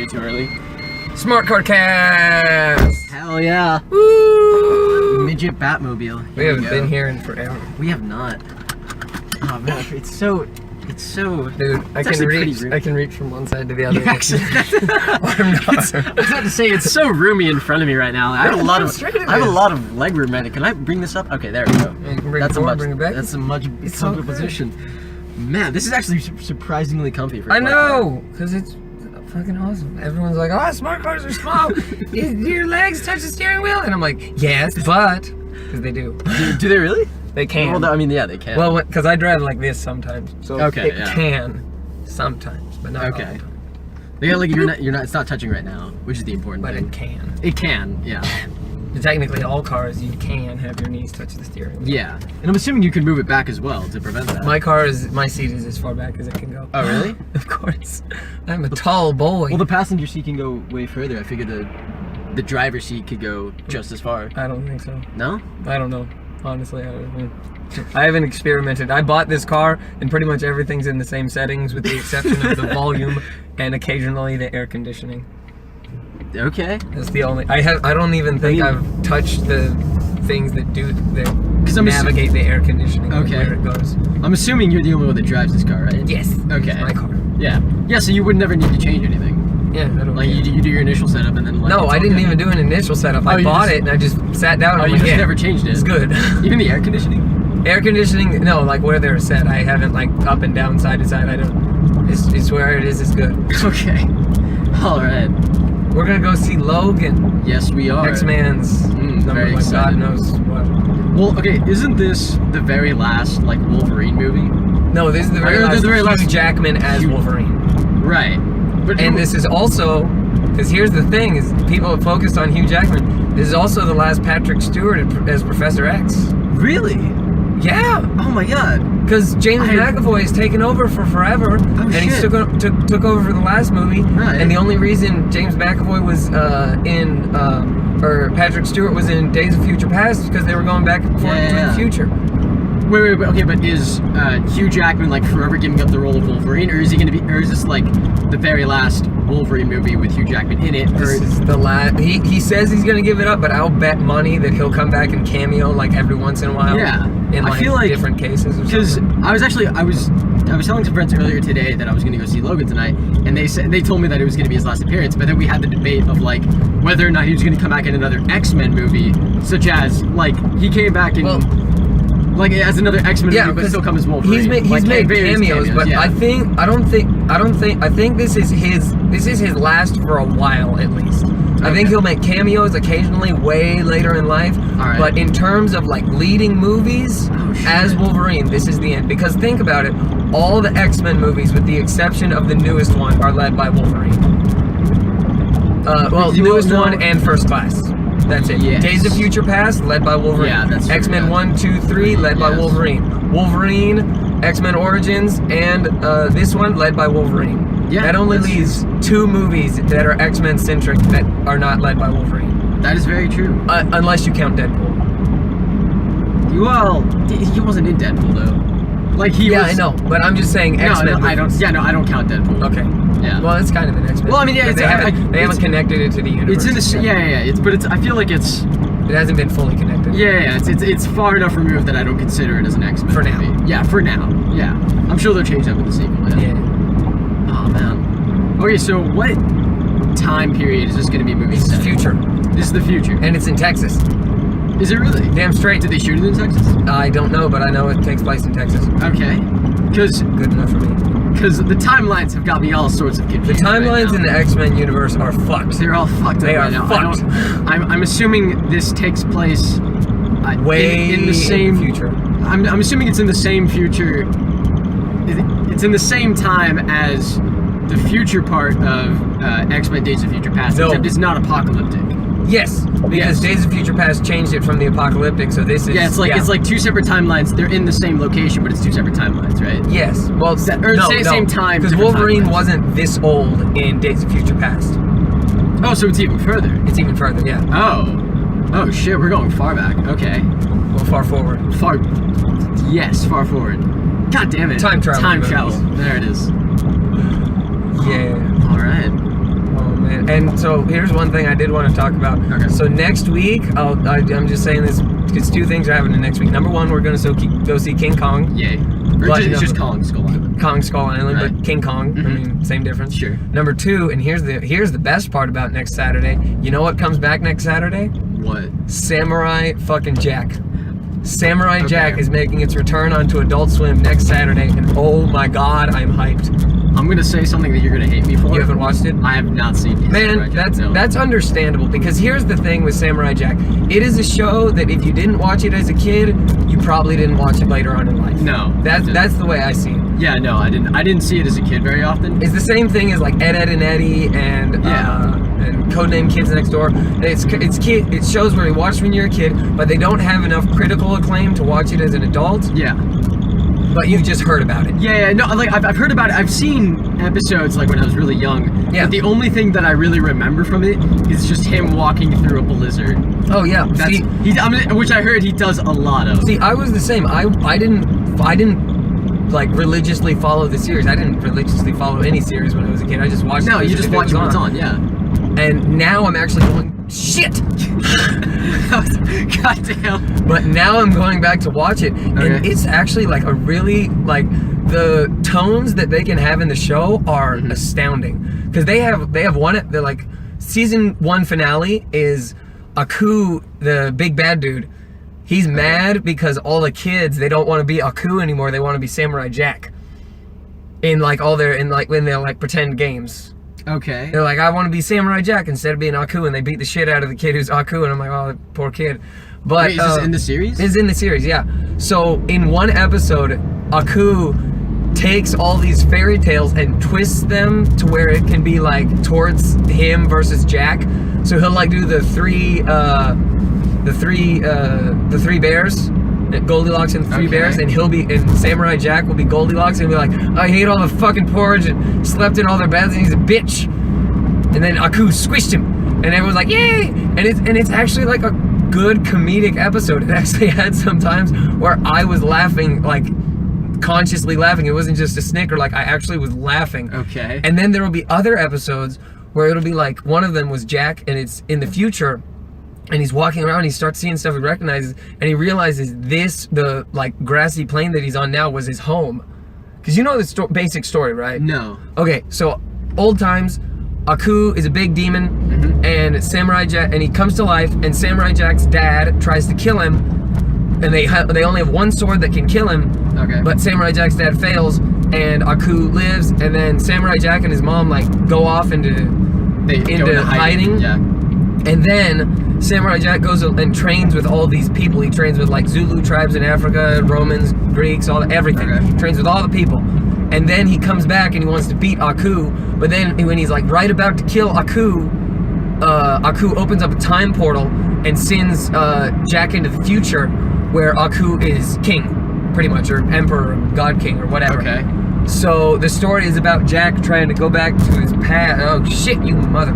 way too early. Smart Car Cast! Hell yeah. Woo! Midget Batmobile. We haven't been here in forever. We have not. Oh man, it's so. Dude, I It's can actually pretty reach. roomy. I can reach from one side to the other. You actually, I'm not. I was about to say it's so roomy in front of me right now. I have a lot of leg room. Man, can I bring this up? Okay, there we go. Yeah, you can bring That's it forward, a much. bring it back. That's a much It's so comfortable good. position. Man, this is actually surprisingly comfy for. I know, because it's fucking awesome. Everyone's like, "Oh, smart cars are small. Your legs touch the steering wheel," and I'm like, "Yes, but," because they do. Do they really? They can. Well, I mean, yeah, they can. Well, because I drive like this sometimes, so Okay, it yeah. can sometimes, but not all the Okay. time. Yeah, like you're not. It's not touching right now, which is the important But thing. it can. It can, yeah. Technically, all cars you can have your knees touch the steering wheel. Yeah, and I'm assuming you can move it back as well to prevent that. My seat is as far back as it can go. Oh, really? Of course. I'm a tall boy. Well, the passenger seat can go way further. I figured the driver's seat could go just as far. I don't think so. No? I don't know. Honestly, I haven't experimented. I bought this car and pretty much everything's in the same settings with the exception of the volume and occasionally the air conditioning. Okay. That's the only. I don't even think I've touched the things that I'm navigate the air conditioning. Okay. Where it goes. I'm assuming you're the only one that drives this car, right? Yes. Okay. It's my car. Yeah. Yeah, so you would never need to change anything. Yeah. I don't Like care. you do your initial setup and then like. No, it's I all didn't good. even do an initial setup. Oh, I you bought just- it and I just sat down. Oh, and you I'm like, just yeah, never changed it. It's good. Even the air conditioning? Air conditioning, no, like where they're set. I haven't like up and down, side to side. I don't. It's where it is. It's good. Okay. All right. We're gonna go see Logan. Yes, we are. X-Man's number very one. excited. God knows what. Well, okay, isn't this the very last like Wolverine movie? No, this is the very Or last. the very last Hugh Jackman as Hugh- Wolverine. Right. But And this is also, because here's the thing: is people have focused on Hugh Jackman. This is also the last Patrick Stewart as Professor X. Really? Yeah. Oh my god. Because James McAvoy has taken over for forever, and he shit. took over for the last movie. Right. And the only reason James McAvoy was or Patrick Stewart was in Days of Future Past is because they were going back and forth between the future. Wait, okay, but is Hugh Jackman like forever giving up the role of Wolverine, or is he gonna be, or is this like the very last Wolverine movie with Hugh Jackman in it? This is the last. He says he's gonna give it up, but I'll bet money that he'll come back and cameo like every once in a while. Yeah. In like, I feel like different cases or because something. I was telling some friends earlier today that I was gonna go see Logan tonight, and they told me that it was gonna be his last appearance. But then we had the debate of like whether or not he was gonna come back in another X-Men movie, such as like he came back in. Like as another X-Men movie, but still come as Wolverine. He's made various cameos, but yeah. I think this is his last for a while at least. I think he'll make cameos occasionally way later in life. Alright. But in terms of like leading movies as Wolverine, this is the end. Because think about it, all the X-Men movies, with the exception of the newest one, are led by Wolverine. Newest one and First Class. That's it. Yes. Days of Future Past, led by Wolverine. Yeah, that's true, X-Men yeah. 1, 2, 3, led by Yes. Wolverine. Wolverine, X-Men Origins, and this one, led by Wolverine. Yeah, that only that's leaves 2 movies that are X-Men centric that are not led by Wolverine. That is very true. Unless you count Deadpool. Well, he wasn't in Deadpool though. Like he was. Yeah, I know, but I'm just saying X-Men. No, I don't. Yeah, no, I don't count Deadpool. Okay. Yeah. Well, it's kind of an X-Men. Well, I mean, yeah, but it's- they haven't connected it to the universe. It's in the yeah. I feel like it's. It hasn't been fully connected. Yeah. It's far enough removed that I don't consider it as an X-Men For now. movie. Yeah, for now. Yeah. I'm sure they'll change that with the sequel. Yeah. Oh man. Okay, so what time period is this going to be moving? This is future, This is the future. and it's in Texas. Is it really? Damn straight. Did they shoot it in Texas? I don't know, but I know it takes place in Texas. Okay. Because Good enough for me. the timelines have got me all sorts of confused. The timelines right in the X-Men universe are fucked. They're all fucked They up are right now. fucked. I'm assuming this takes place Way in the same future. I'm assuming it's in the same future. It's in the same time as the future part of X-Men: Days of Future Past. No. Except it's not apocalyptic. Yes, because Yes. Days of Future Past changed it from the apocalyptic, so this is... Yeah, it's like 2 separate timelines. They're in the same location, but it's 2 separate timelines, right? Yes, well, Same time. because different Wolverine timelines. wasn't this old in Days of Future Past. Oh, so it's even further. It's even further, yeah. Oh shit, we're going far back. Okay. Well, far forward. Yes, far forward. God damn it. Time travel. Time travel. There it is. Yeah. All right. And so here's one thing I did want to talk about. Okay. So next week, I'm just saying this because two things are happening next week. Number one, we're going to go see King Kong. Yay. Or But it's no. just Kong Skull Island. Kong Skull Island, Right. but King Kong. I Mhm. mean, same difference. Sure. Number two, and here's the best part about next Saturday. You know what comes back next Saturday? What? Samurai fucking Jack. Samurai Okay. Jack is making its return onto Adult Swim next Saturday, and oh my god, I'm hyped. I'm gonna say something that you're gonna hate me for. You haven't watched it? I have not seen Samurai Man, Jack, no. that's understandable because here's the thing with Samurai Jack. It is a show that if you didn't watch it as a kid, you probably didn't watch it later on in life. No. That's the way I see it. Yeah, no, I didn't see it as a kid very often. It's the same thing as like Ed, Ed and Eddie and Codename Kids Next Door. It shows where you watch when you're a kid, but they don't have enough critical acclaim to watch it as an adult. Yeah. But you've just heard about it. Yeah, no, like I've heard about it. I've seen episodes like when I was really young. Yeah. But the only thing that I really remember from it is just him walking through a blizzard. Oh yeah. That's which I heard he does a lot of. See, I was the same. I didn't like religiously follow the series. I didn't religiously follow any series when I was a kid. I just watched. No, it you just watch it when it's on. Yeah. And now I'm actually going. Shit. Goddamn. But now I'm going back to watch it, and Okay. it's actually like a really like the tones that they can have in the show are astounding because they have one. They're like season 1 finale is Aku, the big bad dude. He's mad because all the kids they don't want to be Aku anymore. They want to be Samurai Jack. In like when they're like pretend games. Okay. They're like, I want to be Samurai Jack instead of being Aku, and they beat the shit out of the kid who's Aku, and I'm like, oh, poor kid. But Wait, is this in the series? It's in the series, yeah. So in one episode, Aku takes all these fairy tales and twists them to where it can be like towards him versus Jack. So he'll like do the three bears. Goldilocks and the three Okay. bears, and Samurai Jack will be Goldilocks, and he'll be like, I hate all the fucking porridge and slept in all their beds, and he's a bitch. And then Aku squished him, and everyone's like, yay! And it's actually like a good comedic episode. It actually had some times where I was laughing, like consciously laughing. It wasn't just a snicker, like I actually was laughing. Okay. And then there will be other episodes where it'll be like one of them was Jack, and it's in the future. And he's walking around, he starts seeing stuff he recognizes, and he realizes the like grassy plain that he's on now was his home. Because you know the basic story, right? No. Okay, so old times, Aku is a big demon, and Samurai Jack, and he comes to life, and Samurai Jack's dad tries to kill him, and they only have one sword that can kill him. Okay. But Samurai Jack's dad fails, and Aku lives, and then Samurai Jack and his mom like go off into They go into hiding. Yeah. And then Samurai Jack goes and trains with all these people. He trains with like Zulu tribes in Africa, Romans, Greeks, everything. Okay. Trains with all the people. And then he comes back and he wants to beat Aku. But then when he's like right about to kill Aku, Aku opens up a time portal and sends Jack into the future where Aku is king, pretty much, or emperor, god king, or whatever. Okay. So the story is about Jack trying to go back to his past. Oh shit, you mother.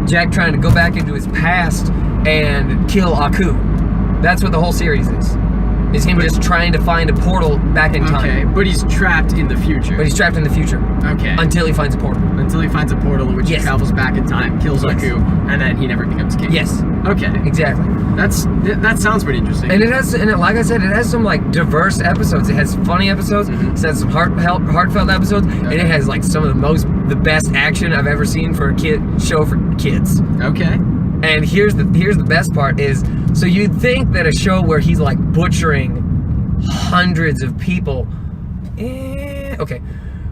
Jack trying to go back into his past and kill Aku. That's what the whole series is. Is him just trying to find a portal back in time. Okay, but he's trapped in the future. But he's trapped in the future. Okay. Until he finds a portal. Until he finds a portal in which Yes. he travels back in time, kills Yes. Aku, and then he never becomes king. Yes. Okay. Exactly. That sounds pretty interesting. And like I said, it has some like diverse episodes. It has funny episodes. It has some heartfelt episodes, and it has like some of the best action I've ever seen for a show for kids. Okay. And here's the best part is, so you'd think that a show where he's like butchering hundreds of people,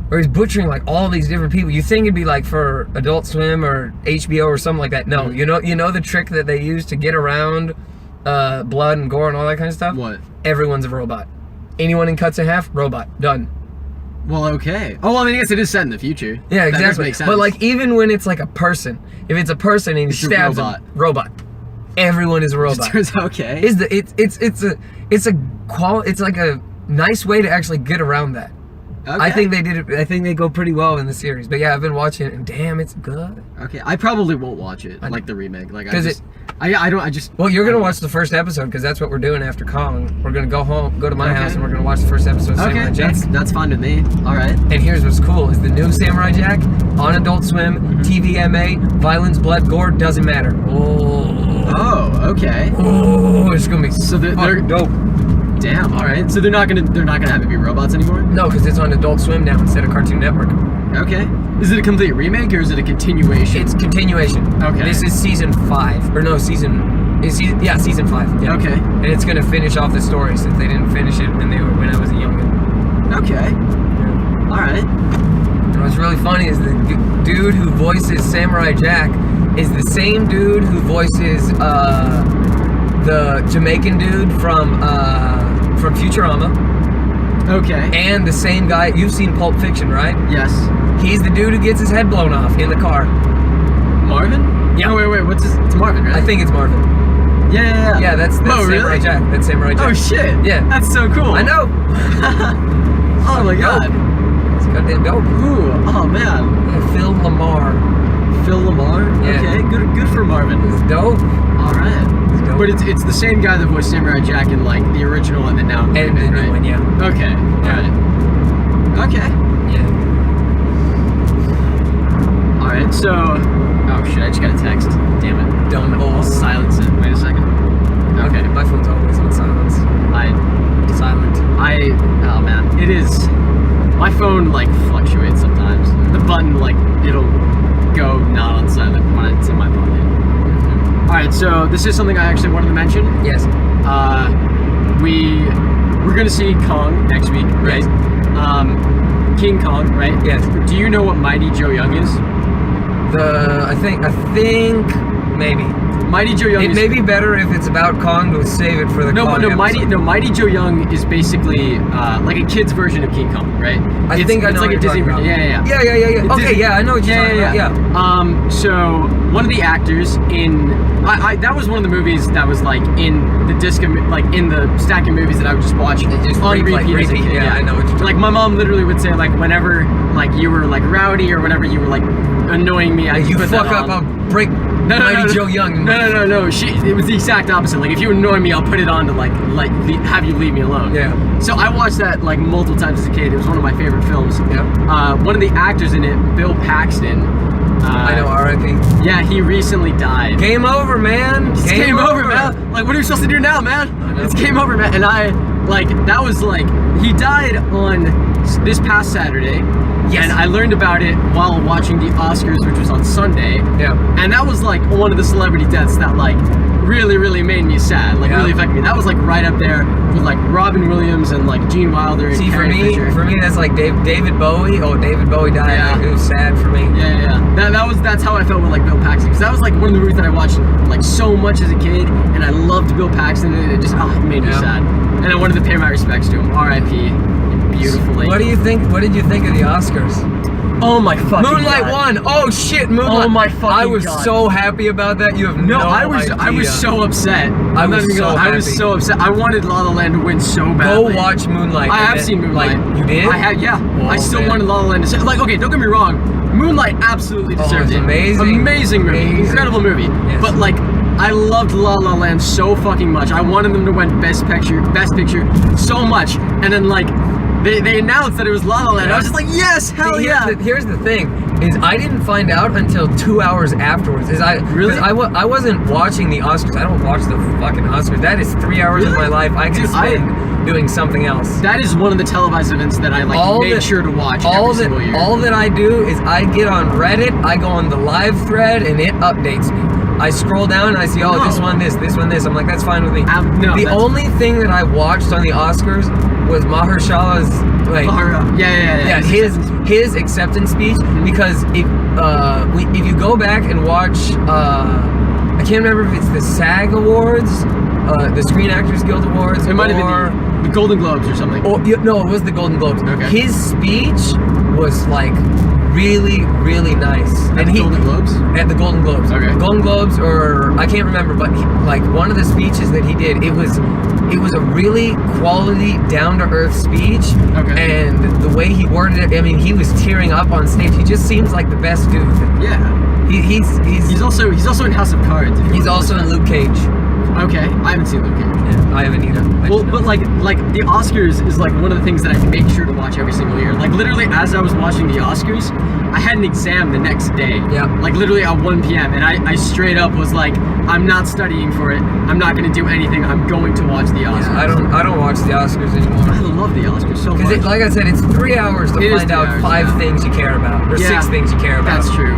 where he's butchering like all these different people, you think it'd be like for Adult Swim or HBO or something like that. No, you know the trick that they use to get around blood and gore and all that kind of stuff? What? Everyone's a robot. Anyone in cuts in half, robot. Done. Well, okay. Oh, well, I mean, I guess it is set in the future. Yeah, That does exactly. make sense. But like even when it's like a person, if it's a person and he It's a stabs robot. him, robot. Everyone is a robot. Turns out okay. It's like a nice way to actually get around that. I think they did it. I think they go pretty well in the series. But yeah, I've been watching it, and damn, it's good. Okay, I probably won't watch it, like the remake. Like, I just. Well, you're gonna watch the first episode because that's what we're doing after Kong. We're gonna go home, go to my house, and we're gonna watch the first episode of Samurai Jack. That's fine with me. All right. And here's what's cool: is the new Samurai Jack on Adult Swim, TVMA, violence, blood, gore doesn't matter. Oh, okay. Oh, it's gonna be so they're dope. Damn. All right. So they're not gonna have it be robots anymore. No, because it's on Adult Swim now instead of Cartoon Network. Okay. Is it a complete remake or is it a continuation? It's continuation. Okay. This is season 5, or no, season 5. Yeah. Okay. And it's gonna finish off the story since they didn't finish it when I was a youngin. Okay. Yeah. All right. And what's really funny is the dude who voices Samurai Jack is the same dude who voices the Jamaican dude from Futurama. Okay. And the same guy, you've seen Pulp Fiction, right? Yes. He's the dude who gets his head blown off in the car. Marvin? Yeah. Oh, wait. It's Marvin, right? I think it's Marvin. Yeah. Yeah, that's Samurai really? Jack. That's Samurai Jack. Oh shit. Yeah. That's so cool. I know. Oh my god. It's goddamn dope. Ooh. Oh man. Yeah, Phil Lamar. Phil Lamar. Yeah. Okay. Good for Marvin. It's dope. All right. Dope. But it's the same guy that voiced Samurai Jack in like the original and then now And the right? new one, yeah. Okay. Yeah. Got it. Okay. Yeah. All right. So. Oh shit! I just got a text. Damn it. Dumb I'll balls. silence it. Wait a second. Okay. My phone's always on silence. Silent. Oh man, it is. My phone like fluctuates sometimes. The button like it'll go not on silent when it's in my pocket. All right, so this is something I actually wanted to mention. Yes. We're gonna see Kong next week, right? Yes. King Kong, right? Yes. Do you know what Mighty Joe Young is? I think maybe. Mighty Joe Young. It may be better if it's about Kong to save it for the Kong episode. Mighty Joe Young is basically like a kid's version of King Kong, right? I think I know it's like what a Disney you're talking version. about. Yeah. Yeah. Okay, Disney. yeah, I know what you're talking about. Yeah. So one of the actors in that was one of the movies that was like in the disc, like in the stack of movies that I would just watch Just on repeat, as a kid. yeah, I know what you're talking Like my mom literally would say like whenever like you were like rowdy or whenever you were like annoying me, You put fuck that up, on. I'll break Mighty Joe Young. No. It was the exact opposite. Like if you annoy me, I'll put it on to have you leave me alone. Yeah. So I watched that like multiple times as a kid. It was one of my favorite films. Yeah. One of the actors in it, Bill Paxton. I know, R.I.P. Yeah, he recently died. Game over, man. It's game over, man. Like, what are we supposed to do now, man? I know. It's game over, man. And that was like, he died on this past Saturday. Yes. And I learned about it while watching the Oscars, which was on Sunday. Yeah. And that was like one of the celebrity deaths that like really, really made me sad. Like really affected me. That was like right up there with like Robin Williams and like Gene Wilder and See, Carrie Fisher. for me, that's like David Bowie. Oh, David Bowie died. Yeah. Like, it was sad for me. Yeah. That's how I felt with like Bill Paxton, because that was like one of the movies that I watched like so much as a kid, and I loved Bill Paxton, and it just it made me sad, and I wanted to pay my respects to him. R.I.P. Beautifully. What do you think? What did you think of the Oscars? Oh my fucking Moonlight God. won. Oh shit, Moonlight. Oh my fucking I was God. so happy about that. You have no I was idea. so upset. I was so upset. I wanted La La Land to win so badly. Go watch Moonlight. I have seen Moonlight. Like, you did? I had, yeah. Oh, I still man. wanted La La Land to say, like, okay, don't get me wrong. Moonlight absolutely deserved it's it. amazing. Amazing movie. Amazing. Incredible movie. Yes. But like, I loved La La Land so fucking much. I wanted them to win Best Picture so much. And then like, they announced that it was La La Land. Yeah. I was just like, yes, hell yeah. Here's the thing: is I didn't find out until 2 hours afterwards. Really? I wasn't watching the Oscars. I don't watch the fucking Oscars. That is 3 hours of Really? my life I can Dude, spend doing something else. That is one of the televised events that I like make sure to watch every single year. All that I do is I get on Reddit, I go on the live thread, and it updates me. I scroll down and I see, this one, this one, this. I'm like, that's fine with me. The only thing that I watched on the Oscars was Mahershala's his acceptance speech, because if you go back and watch, I can't remember if it's the SAG Awards, the Screen Actors Guild Awards, it might have been the Golden Globes or something. No, it was the Golden Globes. Okay. His speech was like really, really nice. At the Golden Globes? At the Golden Globes. Okay. Golden Globes, or I can't remember, but like one of the speeches that he did, it it was a really quality, down-to-earth speech. Okay. And the way he worded it, I mean, he was tearing up on stage. He just seems like the best dude. Yeah. He's also in House of Cards. if you he's wanna also watch in that. Luke Cage. Okay, I haven't seen Luke Cage. Yeah, I haven't either. I Well, just know. but like the Oscars is like one of the things that I make sure to watch every single year. Like literally, as I was watching the Oscars, I had an exam the next day. Yeah. Like literally at 1 p.m. and I straight up was like, I'm not studying for it. I'm not gonna do anything. I'm going to watch the Oscars. Yeah, I don't watch the Oscars I anymore. love the Oscars so much. Because, like I said, it's 3 hours to It is find 3 out hours, 5 yeah. things you care about, or Yeah, 6 things you care about. That's true.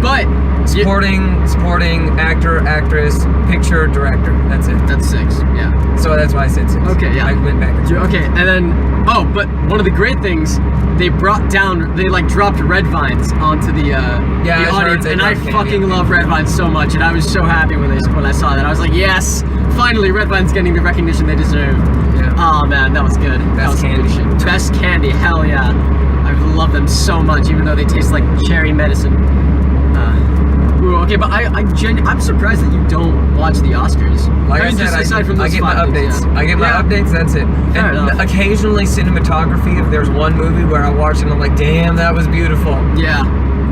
But Supporting actor, actress, picture, director. That's it. that's 6. Yeah. So that's why I said 6. Okay, yeah. I went back. Okay, and then but one of the great things, they like dropped red vines onto the I heard audience, they and I dropped fucking candy. love red vines so much, and I was so happy when I saw that. I was like, yes, finally, red vines getting the recognition they deserve. Yeah. Oh man, that was good. That was Best some good candy. shit. Best candy, hell yeah. I love them so much, even though they taste like cherry medicine. Ooh, okay, but I'm surprised that you don't watch the Oscars. Like I mean, said, just aside from I those get my 5 things, updates. yeah. I get my Yeah. updates. That's it. Fair And enough. occasionally cinematography. If there's one movie where I watch it, and I'm like, damn, that was beautiful. Yeah.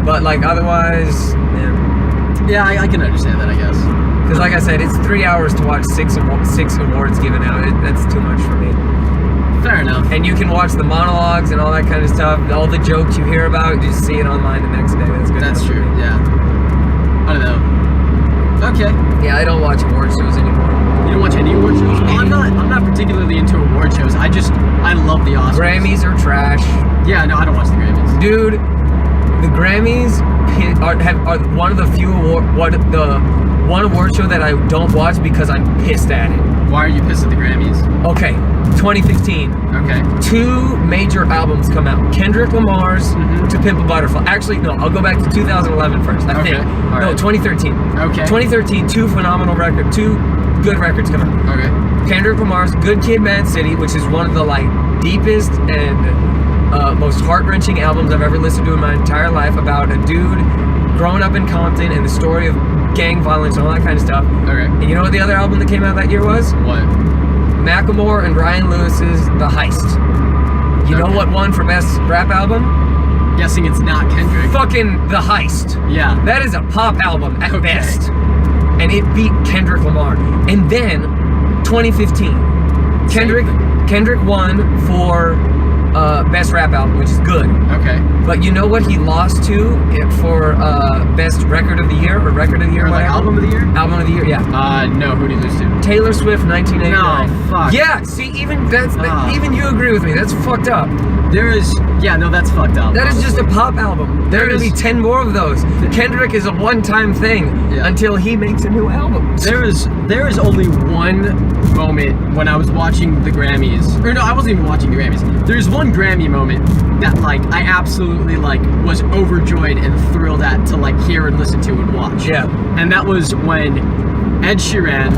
But like otherwise, yeah. Yeah, I can understand that, I guess. Because like I said, it's 3 hours to watch six awards given out. That's too much for me. Fair enough. And you can watch the monologues and all that kind of stuff. All the jokes you hear about, you just see it online the next day. That's good. That's enough for true, me. yeah. I don't know. Okay. Yeah, I don't watch award shows anymore. You don't watch any award shows? Well, I'm not particularly into award shows. I love the Oscars. Grammys are trash. Yeah, no, I don't watch the Grammys. Dude, the Grammys are one of the few one award show that I don't watch because I'm pissed at it. Why are you pissed at the Grammys? Okay, 2015. Okay. 2 major albums come out. Kendrick Lamar's Mhm. To Pimp a Butterfly. Actually, no, I'll go back to 2011 first, I Okay, think. all No, right. 2013. Okay. 2013, 2 good records come out. Okay. Kendrick Lamar's Good Kid, Mad City, which is one of the like deepest and most heart-wrenching albums I've ever listened to in my entire life, about a dude growing up in Compton and the story of gang violence and all that kind of stuff. Okay. And you know what the other album that came out that year was? What? Macklemore and Ryan Lewis's The Heist. You know Okay. what won for best rap album? Guessing it's not Kendrick. Fucking The Heist. Yeah. That is a pop album at Okay. best. And it beat Kendrick Lamar. And then 2015, Kendrick won for best rap album, which is good. Okay. But you know what he lost to for best record of the year or record of the year? Or like whatever? album of the year? Album of the year, yeah. No, who did he lose to? Taylor Swift, 1989. No, fuck. Yeah, see, even Ah. even you agree with me. That's fucked up. That's fucked up. That is just a pop album. There are There gonna be is- 10 more of those. Kendrick is a one-time thing Yeah. until he makes a new album. There is only one moment when I was watching the Grammys, or no, I wasn't even watching the Grammys. There's one Grammy moment that like I absolutely like was overjoyed and thrilled at to like hear and listen to and watch. Yeah. And that was when Ed Sheeran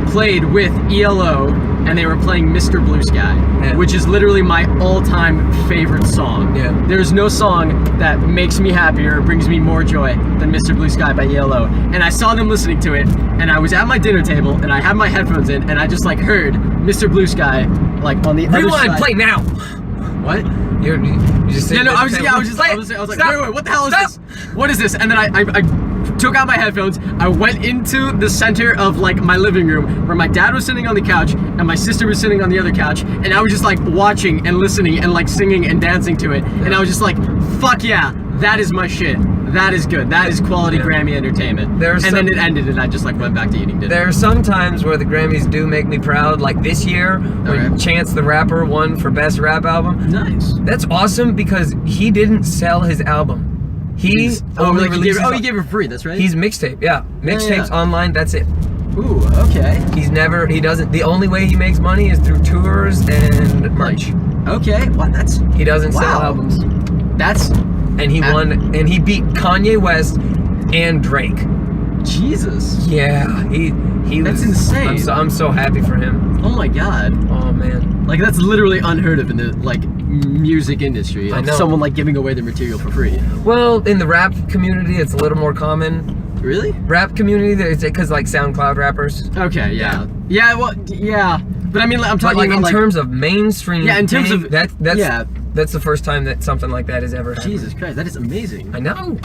played with ELO and they were playing Mr. Blue Sky, Yeah. which is literally my all-time favorite song. Yeah. There's no song that makes me happier or brings me more joy than Mr. Blue Sky by ELO. And I saw them listening to it, and I was at my dinner table, and I had my headphones in, and I just like heard Mr. Blue Sky like on the other Rewind, side. play now. What? You just said Yeah, no, that- I was like, Stop. wait, what the hell is Stop. this? What is this? And then I took out my headphones. I went into the center of like my living room where my dad was sitting on the couch and my sister was sitting on the other couch, and I was just like watching and listening and like singing and dancing to it. And I was just like, fuck yeah, that is my shit. That is good. That is quality Yeah. Grammy entertainment. There's and some- then it ended, and I just like went back to eating dinner. There are some times where the Grammys do make me proud, like this year when Okay. Chance the Rapper won for best rap album. Nice. That's awesome because he didn't sell his album. He only like he releases. gave it for free. That's right. He's mixtape, yeah. Mixtapes yeah. online, that's it. Ooh, okay. He doesn't, the only way he makes money is through tours and merch. Okay. Well, that's He doesn't sell Wow. albums. that's And he won, and he beat Kanye West and Drake. Jesus. Yeah, he That's was insane. I'm so happy for him. Oh my god. Oh man. Like that's literally unheard of in the like music industry. I Of know. someone like giving away their material for free. Well, in the rap community, it's a little more common. Really? Rap community, it's because like SoundCloud rappers. Okay, yeah. Yeah, well, yeah. But I mean, I'm But talking like about in like terms of mainstream. Yeah, in terms of- that's yeah. that's the first time that something like that has ever happened. Jesus Christ, that is amazing. I know.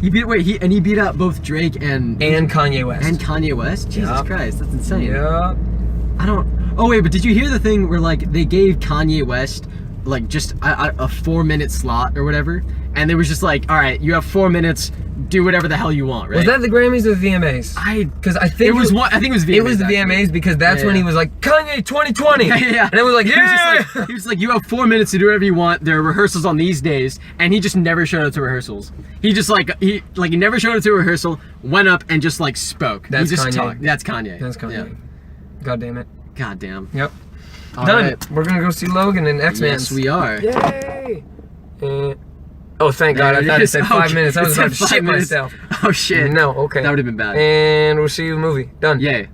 He beat out both Drake and Kanye West. Kanye West. Jesus Yup. Christ, that's insane. Yeah. I don't. Oh wait, but did you hear the thing where like they gave Kanye West like just a 4-minute slot or whatever, and they was just like, all right, you have 4 minutes, do whatever the hell you want, right? Was that the Grammys or the VMAs? Because I think it was one. I think it was VMAs. It was the actually. VMAs because that's Yeah, when he yeah. was like Kanye 2020. Yeah. And it was like, He was yeah. just like, he was like, you have 4 minutes to do whatever you want. There are rehearsals on these days, and he just never showed up to rehearsals. He just he never showed up to a rehearsal, went up and just like spoke. That's he just Kanye. talked. That's Kanye. That's Kanye. Yeah. God damn it. God damn. Yep. All Done. right. We're gonna go see Logan and X-Men. Yes, we are. Yay! Oh, thank God! There I thought it is. said 5 Okay. minutes. I It was said about to 5 shit minutes. myself. Oh shit. No, okay. That would have been bad. And we'll see you in the movie. Done. Yay.